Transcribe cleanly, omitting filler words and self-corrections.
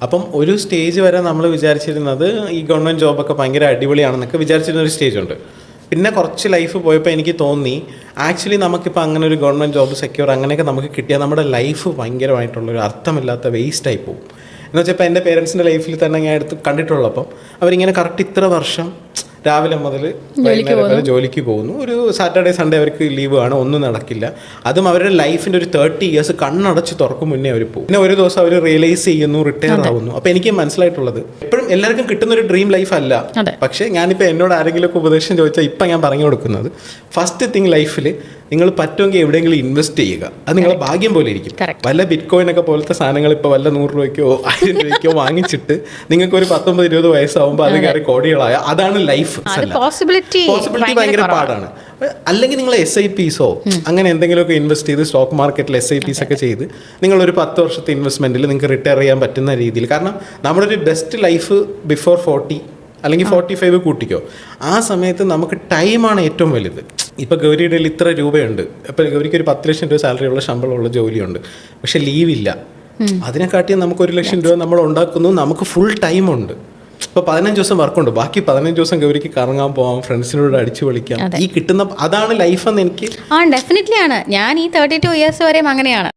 അപ്പം ഒരു സ്റ്റേജ് വരെ നമ്മൾ വിചാരിച്ചിരുന്നത് ഈ ഗവൺമെൻറ് ജോബൊക്കെ ഭയങ്കര അടിപൊളിയാണെന്നൊക്കെ വിചാരിച്ചിരുന്ന ഒരു സ്റ്റേജ് ഉണ്ട്. പിന്നെ കുറച്ച് ലൈഫ് പോയപ്പോൾ എനിക്ക് തോന്നി ആക്ച്വലി നമുക്കിപ്പോൾ അങ്ങനെ ഒരു ഗവൺമെൻറ് ജോബ് സെക്യൂർ അങ്ങനെയൊക്കെ നമുക്ക് കിട്ടിയാൽ നമ്മുടെ ലൈഫ് ഭയങ്കരമായിട്ടുള്ളൊരു അർത്ഥമില്ലാത്ത വേസ്റ്റായി പോകും. എന്ന് വെച്ചാൽ ഇപ്പോൾ എൻ്റെ പേരൻസിൻ്റെ ലൈഫിൽ തന്നെ ഞാൻ എടുത്ത് കണ്ടിട്ടുള്ളപ്പം അവരിങ്ങനെ കറക്റ്റ് ഇത്ര വർഷം രാവിലെ മുതൽ വൈകുന്നേരം വരെ ജോലിക്ക് പോകുന്നു. ഒരു സാറ്റർഡേ സൺഡേ അവർക്ക് ലീവ് ആണ്, ഒന്നും നടക്കില്ല. അതും അവരുടെ ലൈഫിൻ്റെ ഒരു 30 years കണ്ണടച്ച് തുറക്കും മുന്നേ അവർ പോകും. പിന്നെ ഒരു ദിവസം അവർ റിയലൈസ് ചെയ്യുന്നു, റിട്ടയർ ആവുന്നു. അപ്പോൾ എനിക്ക് മനസ്സിലായിട്ടുള്ളത് എപ്പോഴും എല്ലാവർക്കും കിട്ടുന്ന ഒരു ഡ്രീം ലൈഫ് അല്ല. പക്ഷേ ഞാനിപ്പോൾ എന്നോട് ആരെങ്കിലുമൊക്കെ ഉപദേശം ചോദിച്ചാൽ ഇപ്പം ഞാൻ പറഞ്ഞു കൊടുക്കുന്നത് ഫസ്റ്റ് തിങ് ലൈഫിൽ നിങ്ങൾ പറ്റുമെങ്കിൽ എവിടെയെങ്കിലും ഇൻവെസ്റ്റ് ചെയ്യുക. അത് നിങ്ങളുടെ ഭാഗ്യം പോലെ ഇരിക്കും. വല്ല ബിറ്റ് കോയിനൊക്കെ പോലത്തെ സാധനങ്ങൾ ഇപ്പോൾ വല്ല 100 രൂപയ്ക്കോ 1000 രൂപയ്ക്കോ വാങ്ങിച്ചിട്ട് നിങ്ങൾക്ക് ഒരു 19-20 വയസ്സാവുമ്പോൾ അത് കയറി കോടികളായ അതാണ് ലൈഫ്. പോസിബിലിറ്റി ഭയങ്കര പാടാണ്. അല്ലെങ്കിൽ നിങ്ങൾ SIPs അങ്ങനെ എന്തെങ്കിലുമൊക്കെ ഇൻവെസ്റ്റ് ചെയ്ത് സ്റ്റോക്ക് മാർക്കറ്റിൽ SIPs ഒക്കെ ചെയ്ത് നിങ്ങളൊരു 10 വർഷത്തെ ഇൻവെസ്റ്റ്മെന്റിൽ നിങ്ങൾക്ക് റിട്ടയർ ചെയ്യാൻ പറ്റുന്ന രീതിയിൽ. കാരണം നമ്മുടെ ഒരു ബെസ്റ്റ് ലൈഫ് ബിഫോർ 40 അല്ലെങ്കിൽ 45 കൂട്ടിക്കോ. ആ സമയത്ത് നമുക്ക് ടൈമാണ് ഏറ്റവും വലുത്. ഇപ്പോൾ ഗൗരിയുടെ ഇത്ര രൂപയുണ്ട്, ഇപ്പോൾ ഗൗരിക്ക് ഒരു 10 ലക്ഷം രൂപ സാലറിയുള്ള ശമ്പളമുള്ള ജോലിയുണ്ട്, പക്ഷെ ലീവില്ല. അതിനെക്കാട്ടിയും നമുക്ക് 1 ലക്ഷം രൂപ നമ്മൾ ഉണ്ടാക്കുന്നു, നമുക്ക് ഫുൾ ടൈമുണ്ട്. ഇപ്പോൾ 15 ദിവസം വർക്കുണ്ട്, ബാക്കി 15 ദിവസം ഗൗരിക്ക് കറങ്ങാൻ പോവാം, ഫ്രണ്ട്സിനോട് അടിച്ചു വിളിക്കാം. ഈ കിട്ടുന്ന അതാണ് ലൈഫെന്ന് എനിക്ക് ഡെഫിനറ്റ്ലി ആണ്. ഞാൻ ഈ 32 years വരെയും അങ്ങനെയാണ്.